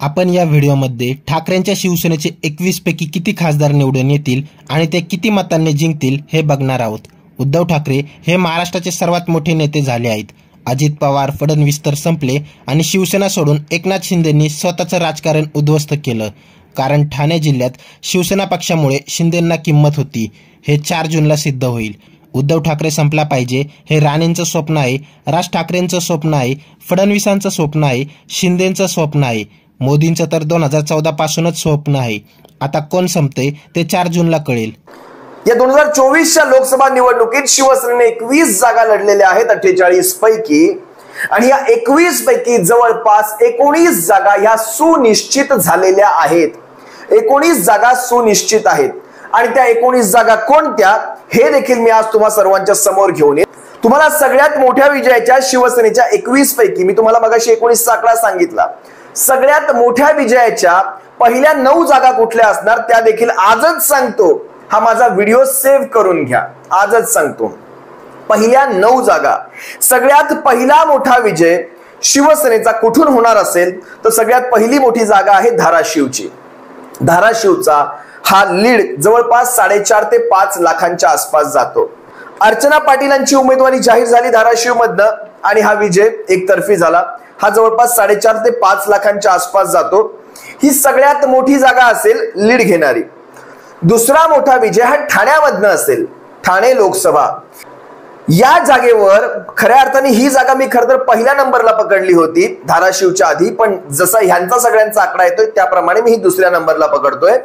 आपण या व्हिडिओमध्ये ठाकरेंच्या शिवसेनेचे 21 पैकी किती खासदार निवडून येतील आणि ते किती मतांनी जिंकतील हे बघणार आहोत। उद्धव ठाकरे हे महाराष्ट्राचे सर्वात मोठे नेते झाले आहेत। अजित पवार, फडणवीस तर संपले आणि शिवसेना सोडून एकनाथ शिंदेंनी स्वतःचं राजकारण उद्ध्वस्त केलं। कारण ठाणे जिल्ह्यात शिवसेना पक्षामुळे शिंदेंना किंमत होती। हे 4 जूनला सिद्ध होईल। उद्धव ठाकरे संपला पाहिजे हे राणेंचं स्वप्न आहे, राज ठाकरेंचं स्वप्न आहे, फडणवीसांचं स्वप्न आहे, शिंदेंचं स्वप्न आहे, मोदींचं तर 2014 पासूनच स्वप्न आहे। आता कोण संपते ते 4 जूनला कळेल। या 2024च्या लोकसभा निवडणुकीत शिवसेनेने 21 जागा लढलेल्या आहेत 48 पैकी, आणि या 21 पैकी जवळपास 19 जागा ह्या सुनिश्चित झालेल्या आहेत। 19 जागा सुनिश्चित आहेत आणि त्या 19 जागा कोणत्या हे देखील मी आज तुम्हा सर्वांच्या समोर घेऊन येईन। तुम्हाला सगळ्यात मोठ्या विजयाच्या शिवसेनेच्या 21 पैकी मी तुम्हाला मगाशी 19 चा आकडा सांगितला। सगळ्यात मोठ्या विजयाच्या पहिल्या 9 जागा कुठल्या असणार त्या देखील आजच सांगतो। हा माझा व्हिडिओ सेव्ह करून घ्या, आजच सांगतो। पहिल्या 9 जागा, सगळ्यात पहिला मोठा विजय शिवसेनेचा कुठून होणार असेल तर सगळ्यात पहिली मोठी जागा आहे धाराशिवची। धाराशिवचा हा लीड जवळपास 4.5 ते 5 लाखांच्या आसपास जातो। अर्चना पाटीलांची उमेदवारी जाहीर झाली धाराशिव मधनं आणि हा विजय एकतर्फी झाला। हा जवळपास 4.5 ते 5 लाखांच्या आसपास जातो। ही सगळ्यात मोठी जागा असेल लीड घेणारी। दुसरा मोठा विजय हा ठाण्यामधनं असेल, ठाणे लोकसभा। या जागेवर खऱ्या अर्थाने ही जागा मी खरं तर पहिल्या नंबरला पकडली होती धाराशिवच्या आधी, पण जसा ह्यांचा सगळ्यांचा आकडा येतोय त्याप्रमाणे मी ही दुसऱ्या नंबरला पकडतोय।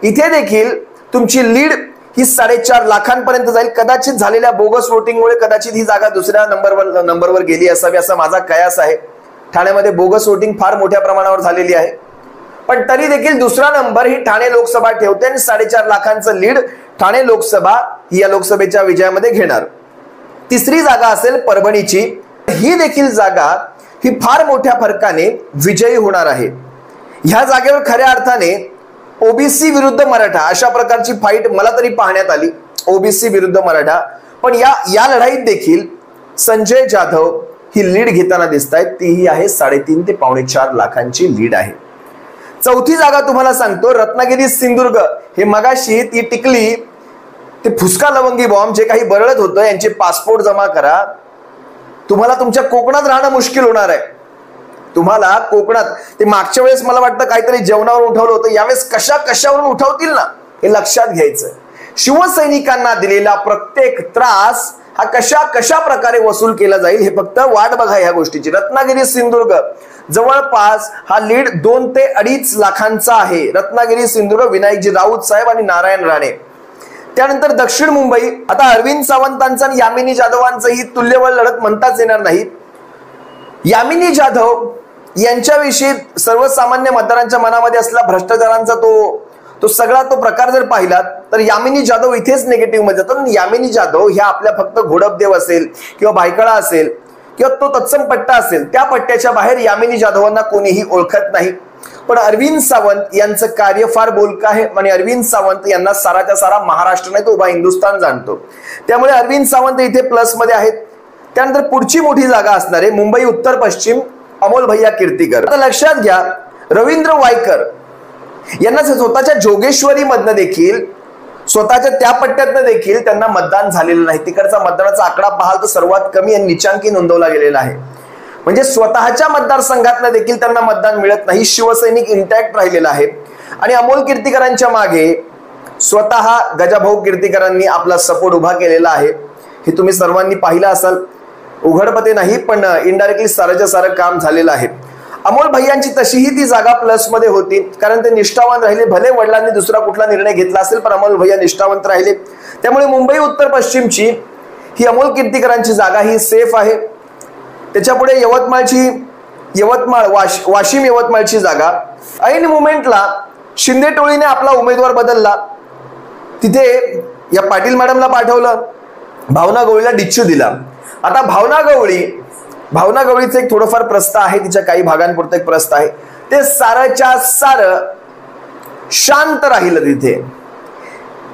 इथे देखील तुमची लीड ही 4.5 लाखांपर्यंत जाईल। कदाचित झालेल्या बोगस वोटिंगमुळे कदाचित ही जागा दुसऱ्या नंबरवर गेली असावी असा माझा कयास आहे। ठाण्यामध्ये बोगस वोटिंग फार मोठ्या प्रमाणावर झालेली आहे, पण तरी देखील दुसरा नंबर ही ठाणे लोकसभा ठेवते आणि 4.5 लाखांचं लीड ठाणे लोकसभा या लोकसभेच्या विजयामध्ये घेणार। तिसरी जागा असेल परभणीची। ही देखील जागा ही फार मोठ्या फरकाने विजयी होणार आहे। ह्या जागेवर खऱ्या अर्थाने ओबीसी विरुद्ध मराठा अशा प्रकारची फाईट मला तरी पाहण्यात आली, ओबीसी विरुद्ध मराठा। पण या लढाईत देखील संजय जाधव ही लीड घेताना दिसत आहेत। तीही आहे 3.5 ते 4.5 लाखांची लीड आहे। चौथी जागा तुम्हाला सांगतो रत्नागिरी सिंधुदुर्ग। हे मगाशी ती टिकली ते फुसका लवंगी बॉम्ब जे काही बरळत होतं यांचे पासपोर्ट जमा करा। तुम्हाला तुमच्या कोकणात राहणं मुश्किल होणार आहे। तुम्हाला कोकणात ते मागच्या वेळेस मला वाटतं काहीतरी जेवणावर उठवलं होतं, यावेळेस कशावरून उठवतील ना हे लक्षात घ्यायचं। शिवसैनिकांना दिलेला प्रत्येक त्रास हा कशा प्रकारे वसूल केला जाईल हे फक्त वाट बघा ह्या गोष्टीची। रत्नागिरी सिंधुदुर्ग जवळपास हा लीड 2 ते 2.5 लाखांचा आहे। रत्नागिरी सिंधुदुर्ग विनायकजी राऊत साहेब आणि नारायण राणे। त्यानंतर दक्षिण मुंबई, आता अरविंद सावंतांचं आणि यामिनी जाधवांचं ही तुल्यबळ लढत म्हणताच येणार नाही। यामिनी जाधव यांच्याविषयी सर्वसामान्य मतदारांच्या मनामध्ये असलेला भ्रष्टाचारांचा तो सगळा प्रकार जर पाहिला तर यामिनी जाधव इथेच निगेटिव्ह मध्ये जातात। यामिनी जाधव ह्या आपल्या फक्त घोडपदेव असेल किंवा भायखळा असेल किंवा तो तत्सम पट्टा असेल त्या पट्ट्याच्या बाहेर यामिनी जाधवांना कोणीही ओळखत नाही। पण अरविंद सावंत यांचं कार्य फार बोलकं आहे आणि अरविंद सावंत यांना साराच्या सारा महाराष्ट्र नाही तो उभा हिंदुस्थान जाणतो। त्यामुळे अरविंद सावंत इथे प्लस मध्ये आहेत। त्यानंतर पुढची मोठी जागा असणार आहे मुंबई उत्तर पश्चिम, अमोल भैया कीर्तीकर। आता लक्षात घ्या रवींद्र वायकर यांना स्वतःच्या जोगेश्वरी मधनं देखील स्वतःच्या त्या पट्ट्यातनं देखील त्यांना मतदान झालेलं नाही। तिकडचा मतदानाचा आकडा पाहाल तर सर्वात कमी आणि निचांकी नोंदवला गेलेला आहे। म्हणजे स्वतःच्या मतदारसंघातनं देखील त्यांना मतदान मिळत नाही। शिवसैनिक इंटॅक्ट राहिलेला आहे आणि अमोल कीर्तीकरांच्या मागे स्वतः गजाभाऊ कीर्तीकरांनी आपला सपोर्ट उभा केलेला आहे। हे तुम्ही सर्वांनी पाहिलं असाल, उघडपणे नाही पण इनडायरेक्टली सारं सारं काम झालेलं आहे। अमोल भैयांची तशीही ती जागा प्लस मध्ये होती कारण ते निष्ठावान राहिले। भले वडिलांनी दुसरा कुठला निर्णय घेतला असेल पण अमोल भैया निष्ठावंत राहिले। त्यामुळे मुंबई उत्तर पश्चिमची ही अमोल कीर्तीकरांची जागा ही सेफ आहे। त्याच्यापुढे वाशिम यवतमाळची जागा ऐन मुमेंटला शिंदे टोळीने आपला उमेदवार बदलला। तिथे या पाटील मॅडमला पाठवलं, भावना गवळीला डिच्चू दिला। आता भावना गवळीचं एक थोडंफार प्रस्थ आहे, तिच्या काही भागांपुरतं एक प्रस्थ आहे। ते सारच्या सारं शांत राहिलं। तिथे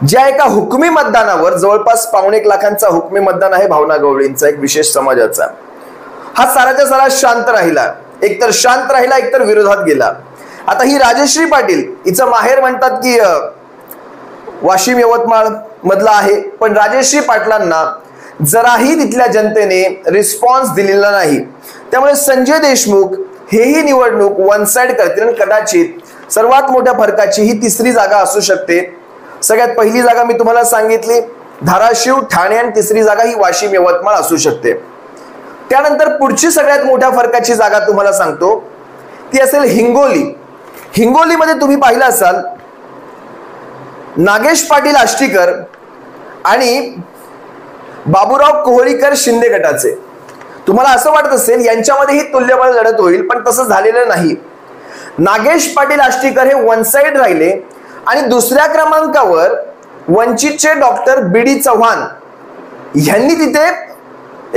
ज्या एका हुकमी मतदानावर जवळपास 1.25 लाखांचा हुकमी मतदान आहे भावना गवळींचा एक विशेष समाजाचा, हा साराच्या सारा शांत राहिला। एकतर शांत राहिला, एकतर विरोधात गेला। आता ही राजश्री पाटील, हिचं माहेर म्हणतात की वाशिम यवतमाळ मधला आहे, पण राजश्री पाटलांना जराही तिथल्या जनतेने रिस्पॉन्स दिलेला नाही. त्यामुळे संजय देशमुख हेही निवडणूक वन साइड करतील आणि कदाचित सर्वात मोठ्या फरकाची ही तिसरी जागा असू शकते. सगळ्यात पहिली जागा मी तुम्हाला सांगितली धाराशिव, ठाणे, आणि तिसरी जागा ही वाशिम यवतमाळ असू शकते. त्यानंतर पुढची सगळ्यात मोठ्या फरकाची जागा तुम्हाला सांगतो, ती असेल हिंगोली. हिंगोलीमध्ये तुम्ही पाहिलं असाल नागेश पाटील आष्टीकर आणि बाबूराव कोहळीकर शिंदे गटाचे. तुम्हाला असं वाटत असेल यांच्यामध्ये ही तुल्यबळ लढत होईल, पण तसं झालेलं नाही. नागेश पाटील आष्टीकर हे वन साइड राहिले आणि दुसऱ्या क्रमांकावर वंचितचे डॉक्टर बी.डी. चव्हाण यांनी तिथे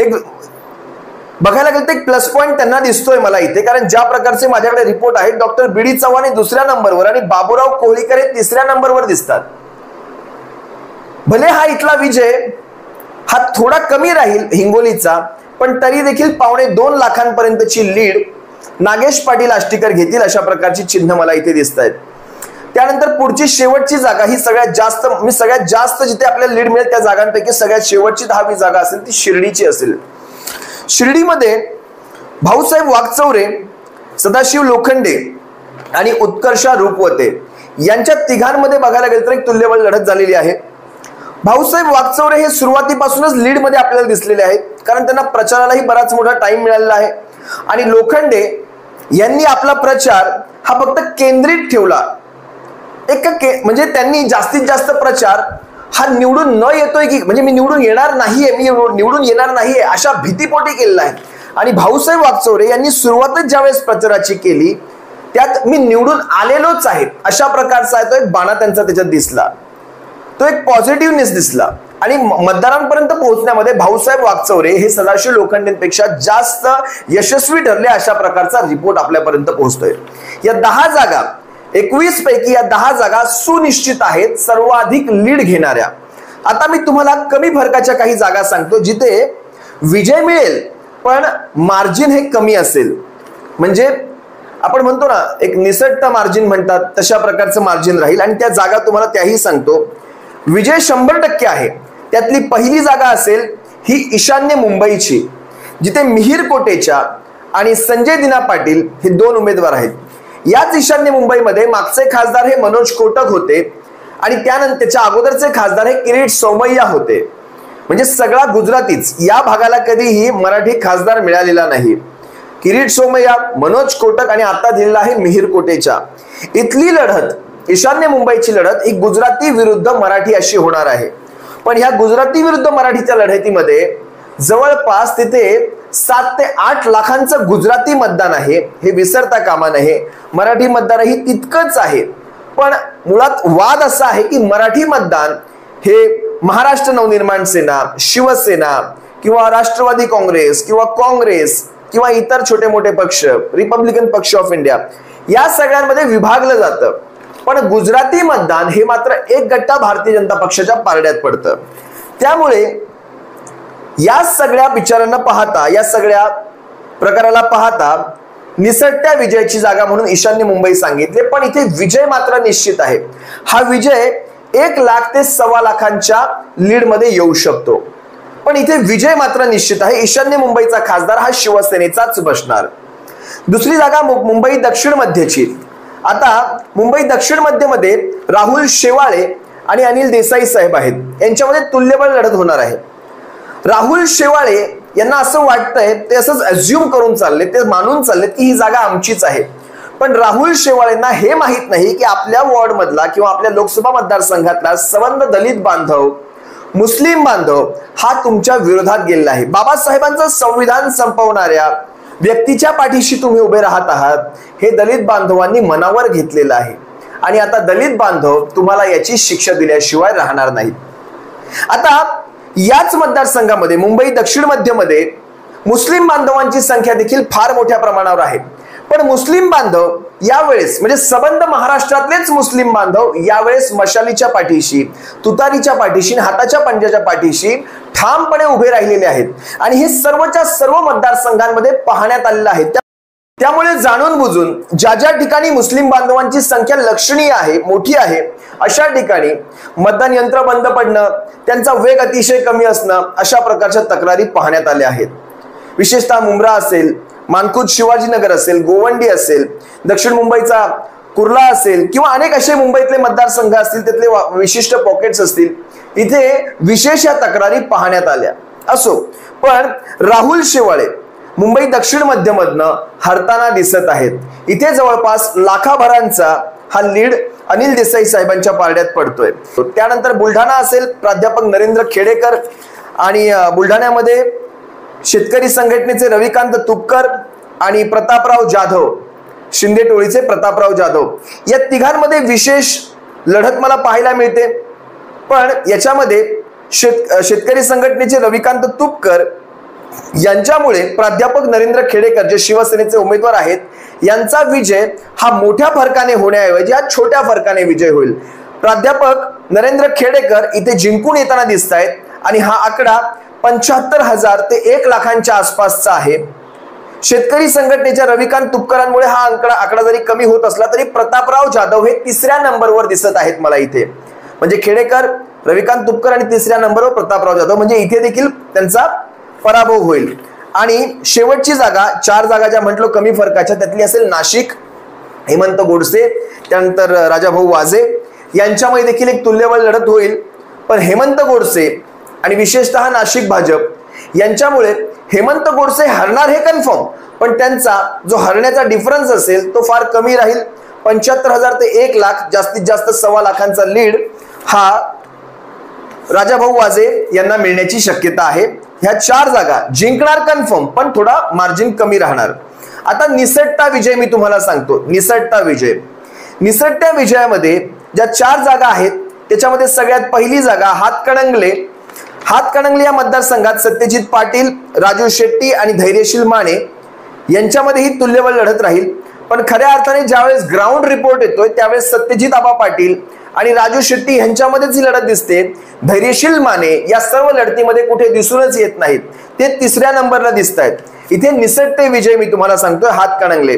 एक बघायला गेलं तर एक प्लस पॉइंट त्यांना दिसतोय मला इथे, कारण ज्या प्रकारचे माझ्याकडे रिपोर्ट आहेत डॉक्टर बी.डी. चव्हाण हे दुसऱ्या नंबरवर आणि बाबूराव कोहळीकर हे तिसऱ्या नंबरवर दिसतात. भले हा इथला विजय हा थोडा कमी राहील हिंगोलीचा, पण तरी देखील 2.25 लाखांपर्यंतची लीड नागेश पाटील आष्टीकर घेतील अशा प्रकारची चिन्ह मला इथे दिसत आहेत. त्यानंतर पुढची शेवटची जागा ही सगळ्यात जास्त जिथे आपल्याला लीड मिळेल त्या जागांपैकी सगळ्यात शेवटची 10वी जागा असेल ती शिर्डीची असेल. शिर्डीमध्ये भाऊसाहेब वागचौरे, सदाशिव लोखंडे आणि उत्कर्षा रूपवते यांच्या तिघांमध्ये बघायला गेलं तर एक तुल्यबळ लढत झालेली आहे. भाऊसाहेब वागचौरे हे सुरुवातीपासूनच लीड मध्ये आपल्याला दिसलेले आहेत, कारण त्यांना प्रचारालाही बराच मोठा टाइम मिळालेला आहे. आणि लोखंडे यांनी आपला प्रचार हा फक्त केंद्रित ठेवला. म्हणजे त्यांनी जास्तीत जास्त प्रचार हा निवडून न येतोय की म्हणजे मी निवडून येणार नाहीये अशा भीतीपोटी केलेला आहे. आणि भाऊसाहेब वागचौरे यांनी सुरुवातच ज्यावेळेस प्रचाराची केली त्यात मी निवडून आलेलोच आहे अशा प्रकारचा तो एक बाणा त्यांचा त्याच्यात दिसला, तो एक पॉझिटिव्हनेस दिसला. आणि मतदारांपर्यंत पोहोचण्यामध्ये भाऊसाहेब वागचौरे हे सदाशिव लोखंडेंपेक्षा जास्त यशस्वी ठरले अशा प्रकारचा रिपोर्ट आपल्यापर्यंत पोहोचतोय. या 10 जागा 21 पैकी या 10 जागा सुनिश्चित आहेत सर्वाधिक लीड घेणाऱ्या. आता मी तुम्हाला कमी फरकाच्या काही जागा सांगतो जिथे विजय मिळेल पण मार्जिन हे कमी असेल. म्हणजे आपण म्हणतो ना एक निसटत मार्जिन म्हणतात तशा प्रकारचं मार्जिन राहील. आणि त्या जागा तुम्हाला त्याही सांगतो. विजय 100% आहे. त्यातली पहिली जागा असेल ही ईशान्य मुंबईची, जिथे मिहीर कोटेचा आणि संजय दिना पाटील हे 2 उमेदवार आहेत. याच ईशान्य मुंबईमध्ये मागचे खासदार हे मनोज कोटक होते आणि त्यानंतर त्याच्या अगोदरचे खासदार हे किरीट सोमय्या होते. म्हणजे सगळा गुजरातीच, या भागाला कधीही मराठी खासदार मिळालेला नाही. किरीट सोमय्या, मनोज कोटक आणि आता दिलेला आहे मिहीर कोटेचा. इथली लढत, ईशान्य मुंबईची लढत ही गुजराती विरुद्ध मराठी अशी होणार आहे. पण ह्या गुजराती विरुद्ध मराठीच्या लढतीमध्ये जवळपास तिथे 7 ते 8 लाखांचं गुजराती मतदान आहे, हे विसरता कामा नये. मराठी मतदानही तितकंच आहे. पण मुळात वाद असा आहे की मराठी मतदान हे महाराष्ट्र नवनिर्माण सेना, शिवसेना किंवा राष्ट्रवादी काँग्रेस किंवा इतर छोटे मोठे पक्ष, रिपब्लिकन पक्ष ऑफ इंडिया या सगळ्यांमध्ये विभागलं जातं. पण गुजराती मतदान हे मात्र एक गट्टा भारतीय जनता पक्षाच्या पारड्यात पडतं. त्यामुळे या सगळ्या विचारांना पाहता, या सगळ्या प्रकाराला पाहता निसटत्या विजयाची जागा म्हणून ईशान्य मुंबई सांगितले. पण इथे विजय मात्र निश्चित आहे. हा विजय 1 लाख ते 1.25 लाखांच्या लीड मध्ये येऊ शकतो. पण इथे विजय मात्र निश्चित आहे. ईशान्य मुंबईचा खासदार हा शिवसेनेचाच बसणार. दुसरी जागा मुंबई दक्षिण मध्यची. आता मुंबई दक्षिण मध्यमध्ये राहुल शेवाळे आणि अनिल देसाई साहेब आहेत. यांच्यामध्ये तुल्यबळ लढत होणार आहे. राहुल शेवाळे यांना असं वाटतंय, ते असंच अज्युम करून चालले, ते मानून चाललेत की ही जागा आमचीच आहे. पण राहुल शेवाळेंना हे माहित नाही की आपल्या वॉर्ड मधला किंवा आपल्या लोकसभा मतदारसंघातला संबंध दलित बांधव, मुस्लिम बांधव हा तुमच्या विरोधात गेलेला आहे. बाबासाहेबांचं संविधान संपवणाऱ्या व्यक्तीच्या पाठीशी तुम्ही उभे राहत आहात हे दलित बांधवांनी मनावर घेतलेलं आहे. आणि आता दलित बांधव तुम्हाला याची शिक्षा दिल्याशिवाय राहणार नाहीत. आता याच मतदारसंघामध्ये मुंबई दक्षिण मध्यमध्ये मुस्लिम बांधवांची संख्या देखील फार मोठ्या प्रमाणावर आहे. पण मुस्लिम बांधव यावेळेस म्हणजे सबंध महाराष्ट्रातलेच मुस्लिम बांधव यावेळेस मशालीच्या पाठीशी, तुतारीच्या पाठीशी, हाताच्या पंजाच्या पाठीशी ठामपणे उभे राहिलेले आहेत. आणि हे सर्वच्या सर्व मतदारसंघांमध्ये पाहण्यात आलेलं आहे. त्यामुळे जाणून बुजून ज्या ज्या ठिकाणी मुस्लिम बांधवांची संख्या लक्षणीय आहे, मोठी आहे, अशा ठिकाणी मतदान यंत्र बंद पडणं, त्यांचा वेग अतिशय कमी असणं, अशा प्रकारच्या तक्रारी पाहण्यात आल्या आहेत. विशेषतः मुंब्रा असेल, मानखुर्द शिवाजीनगर असेल, गोवंडी असेल, दक्षिण मुंबईचा कुर्ला असेल किंवा अनेक असे मुंबईतले मतदारसंघ असतील, त्यातले विशिष्ट पॉकेट्स असतील, इथे विशेष या तक्रारी पाहण्यात आल्या. असो, पण राहुल शेवाळे मुंबई दक्षिण मध्यमधनं हरताना दिसत आहेत. इथे जवळपास लाखाभरांचा हा लीड अनिल देसाई साहेबांच्या पारड्यात पडतोय. त्यानंतर बुलढाणा असेल, प्राध्यापक नरेंद्र खेडेकर आणि बुलढाण्यामध्ये शेतकरी संघटनेचे रविकांत तुपकर आणि प्रतापराव जाधव, शिंदे टोळीचे प्रतापराव जाधव, या तिघांमध्ये विशेष लढत मला पाहायला मिळते. पण याच्यामध्ये शेतकरी संघटनेचे रविकांत तुपकर यांच्यामुळे प्राध्यापक नरेंद्र खेडेकर जे शिवसेनेचे उमेदवार आहेत, यांचा विजय हा मोठ्या फरकाने होण्याऐवजी हा छोट्या फरकाने विजय होईल. प्राध्यापक नरेंद्र खेडेकर इथे जिंकून येताना दिसत आहेत आणि हा आकडा 75,000 ते 1 लाखांच्या आसपासचा आहे. शेतकरी संघटनेच्या रविकांत तुपकरांमुळे हा आकडा जरी कमी होत असला तरी प्रतापराव जाधव हे 3ऱ्या नंबरवर दिसत आहेत मला इथे. म्हणजे खेडेकर, रविकांत तुपकर आणि 3ऱ्या नंबरवर प्रतापराव जाधव, म्हणजे इथे देखील त्यांचा पराभव होईल. आणि शेवटची जागा, 4 जागा ज्या म्हटलो कमी फरकाच्या, त्यातली असेल नाशिक, हेमंत गोडसे, त्यानंतर राजाभाऊ वाजे यांच्यामध्ये देखील एक तुल्यबळ लढत होईल. पण हेमंत गोडसे आणि विशेषतः नाशिक भाजप यांच्यामुळे हेमंत गोडसे हरणार हे कन्फर्म, पण त्यांचा जो हरण्याचा डिफरन्स असेल तो फार कमी राहील. 75,000 ते 1 लाख, जास्तीत जास्त 1.25 लाखांचा लीड हा राजाभाऊ वाजे यांना मिळण्याची शक्यता आहे. ह्या 4 जागा जिंकणार कन्फर्म, पण थोडा मार्जिन कमी राहणार. आता निसटता विजय मी तुम्हाला सांगतो. निसटत्या विजयामध्ये ज्या 4 जागा आहेत त्याच्यामध्ये सगळ्यात पहिली जागा हातकणंगले या मतदारसंघात सत्यजित पाटील, राजू शेट्टी आणि धैर्यशील माने यांच्यामध्ये ही तुल्यबळ लढत राहील. पण खऱ्या अर्थाने ज्यावेळेस ग्राउंड रिपोर्ट येतोय त्यावेळेस सत्यजित आबा पाटील आणि राजू शेट्टी यांच्यामध्येच ही लढत दिसते. धैर्यशील माने या सर्व लढतीमध्ये कुठे दिसूनच येत नाहीत, ते 3ऱ्या नंबरला दिसत आहेत. इथे निसटते विजय मी तुम्हाला सांगतोय हातकणंगले.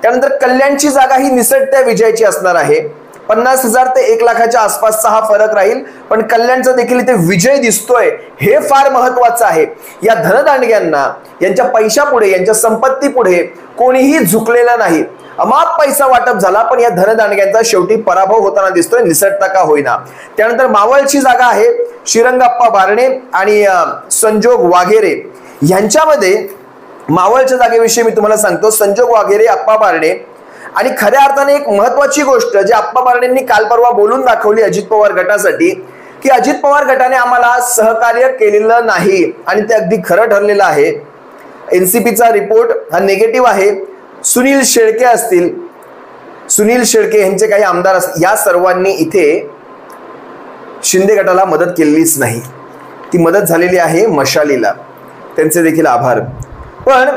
त्यानंतर कल्याणची जागा ही निसटत्या विजयाची असणार आहे. 50,000 ते 1 लाखाच्या आसपासचा हा फरक राहील, पण कल्याणचा देखील इथे विजय दिसतोय, हे फार महत्वाचं आहे. या धनदांडग्यांना यांच्या पैशापुढे, यांच्या संपत्तीपुढे कोणीही झुकलेलं नाही. अमाप पैसा वाटप झाला, पण या धनदांडग्यांचा शेवटी पराभव होताना दिसतोय, निसटता का होईना. त्यानंतर मावळची जागा आहे, श्रीरंगाप्पा बारणे आणि संजोग वाघेरे यांच्यामध्ये. मावळच्या जागेविषयी मी तुम्हाला सांगतो. संजोग वाघेरे, आप्पा बारणे, आणि खऱ्या अर्थाने एक महत्वाची गोष्ट जी आप्पा बारणेंनी काल परवा बोलून दाखवली अजित पवार गटासाठी, की अजित पवार गटाने आम्हाला सहकार्य केलेलं नाही, आणि ते अगदी खरं ठरलेलं आहे. एनसीपीचा रिपोर्ट हा निगेटिव्ह आहे. सुनील शेळके असतील, सुनील शेळके यांचे काही आमदार असतील, या सर्वांनी इथे शिंदे गटाला मदत केलेलीच नाही. ती मदत झालेली आहे मशालीला, त्यांचे देखील आभार. पण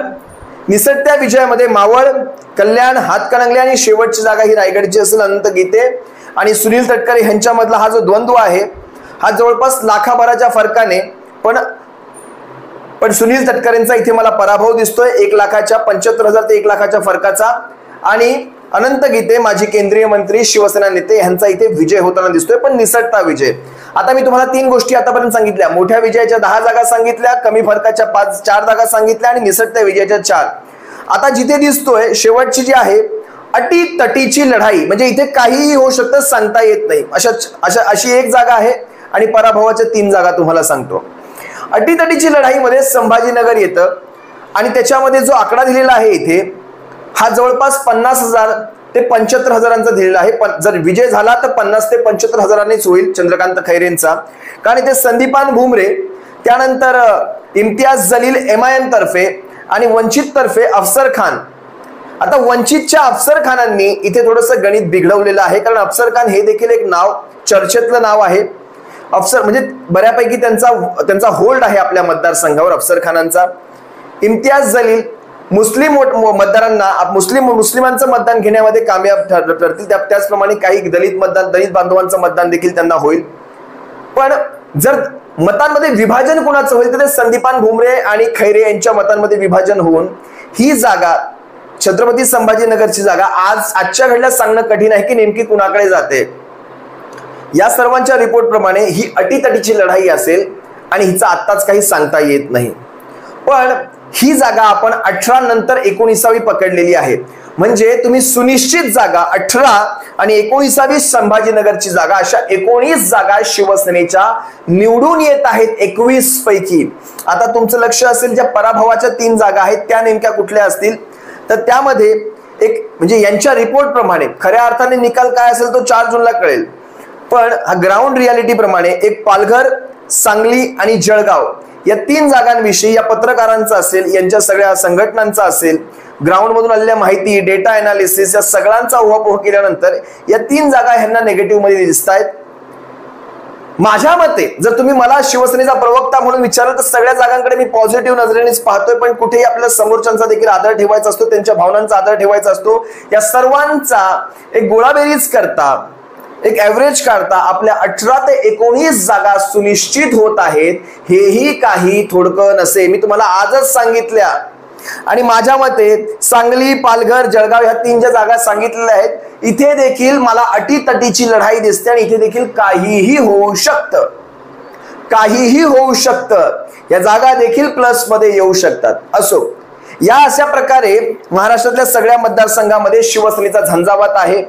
निसटत्या विजयामध्ये मावळ, कल्याण, हातकणंगले आणि शेवटची जागा ही रायगडची असेल. अनंत गीते आणि सुनील तटकरे यांच्यामधला हा जो द्वंद्व आहे हा जवळपास लाखाभराच्या फरकाने, पण सुनील तटकरेंचा इथे मला पराभव दिसतोय 1 लाखाच्या, 75,000 ते 1 लाखाच्या फरकाचा. आणि अनंत गीते माजी केंद्रीय मंत्री, शिवसेना नेते, यांचा इथे विजय होताना दिसतोय, पण निसटता विजय. आता मी तुम्हाला 3 गोष्टी आतापर्यंत सांगितल्या. मोठ्या विजयाच्या 10 जागा सांगितल्या, कमी फरकाच्या 4 जागा सांगितल्या आणि निसटत्या विजयाच्या 4. आता जिथे दिसतोय शेवटची जी आहे अटीतटीची लढाई, म्हणजे इथे काहीही होऊ शकतं, सांगता येत नाही, अशी एक जागा आहे. आणि पराभवाच्या 3 जागा तुम्हाला सांगतो. अटीतटीची लढाईमध्ये संभाजीनगर येतं आणि त्याच्यामध्ये जो आकडा दिलेला आहे इथे हा जवळपास 50,000 ते 75,000 दिलेला आहे. पण जर विजय झाला तर 50 ते 75,000नेच होईल चंद्रकांत खैरेंचा, कारण इथे संदीपान भुमरे, त्यानंतर इम्तियाज जलील MIM तर्फे आणि वंचित तर्फे अफसर खान. आता वंचितच्या अफसर खानांनी इथे थोडंसं गणित बिघडवलेलं आहे, कारण अफसर खान हे देखील एक नाव, चर्चेतलं नाव आहे. अफसर म्हणजे बऱ्यापैकी त्यांचा होल्ड आहे आपल्या मतदारसंघावर अफसर खानांचा. इम्तियाज जलील मुस्लिम मतदारांना, मुस्लिमांचं मतदान घेण्यामध्ये कामयाब ठरतील, त्याचप्रमाणे काही दलित बांधवांचं मतदान देखील त्यांना होईल. पण जर मतांमध्ये विभाजन कोणाचं होईल तर ते संदीपान भुमरे आणि खैरे यांच्या मतांमध्ये विभाजन होऊन ही जागा छत्रपती संभाजीनगरची जागा आजच्या घडल्यास सांगणं कठीण आहे की नेमकी कुणाकडे जाते। या सर्वांच्या रिपोर्ट प्रमाणे ही अटीतटीची लढाई असेल आणि हिचा आत्ताच काही सांगता येत नाही। पण ही जागा आपण 18 नंतर 19वी पकडलेली आहे, म्हणजे तुम्ही सुनिश्चित जागा 18 आणि 19वी संभाजीनगरची जागा अशा 19 जागा शिवसेनेच्या निवडून येत आहेत 21 पैकी। आता तुमचं लक्ष असेल ज्या पराभवाच्या 3 जागा आहेत त्या नेमक्या कुठल्या असतील, तर त्यामध्ये एक म्हणजे यांच्या रिपोर्ट प्रमाणे खऱ्या अर्थाने निकाल काय असेल तो 4 जूनला कळेल, पण हा ग्राउंड रियालिटी प्रमाणे एक पालघर, सांगली आणि जळगाव या 3 जागांविषयी या पत्रकारांचा असेल, यांच्या सगळ्या संघटनांचा असेल, ग्राउंड मधून आलेल्या माहिती, डेटा एनालिसिस या सगळ्यांचा उहापोह केल्यानंतर या 3 जागा ह्यांना नेगेटिव्ह मध्ये दिसतायत। माझ्या मते जर तुम्ही मला शिवसेनेचा प्रवक्ता म्हणून विचारलं तर सगळ्या जागांकडे मी पॉझिटिव्ह नजरेनेच पाहतोय, पण कुठेही आपल्या समोरच्यांचा देखील आदर ठेवायचा असतो, त्यांच्या भावनांचा आदर ठेवायचा असतो। या सर्वांचा एक गोळाबेरीज करता, एक ऍव्हरेज काढता आपल्या 18 ते 19 जागा सुनिश्चित होत आहेत, हेही काही थोडकं नसे। मी तुम्हाला आजच सांगितल्या आणि माझ्या मते सांगली, पालघर, जळगाव ह्या 3 ज्या जागा सांगितलेल्या आहेत, इथे देखील मला अटीतटीची लढाई दिसते आणि इथे देखील काहीही होऊ शकतं, काहीही होऊ शकतं। या जागा देखील प्लस मध्ये येऊ शकतात। असो, या अशा प्रकारे महाराष्ट्रातल्या सगळ्या मतदारसंघामध्ये शिवसेनेचा झंझावात आहे।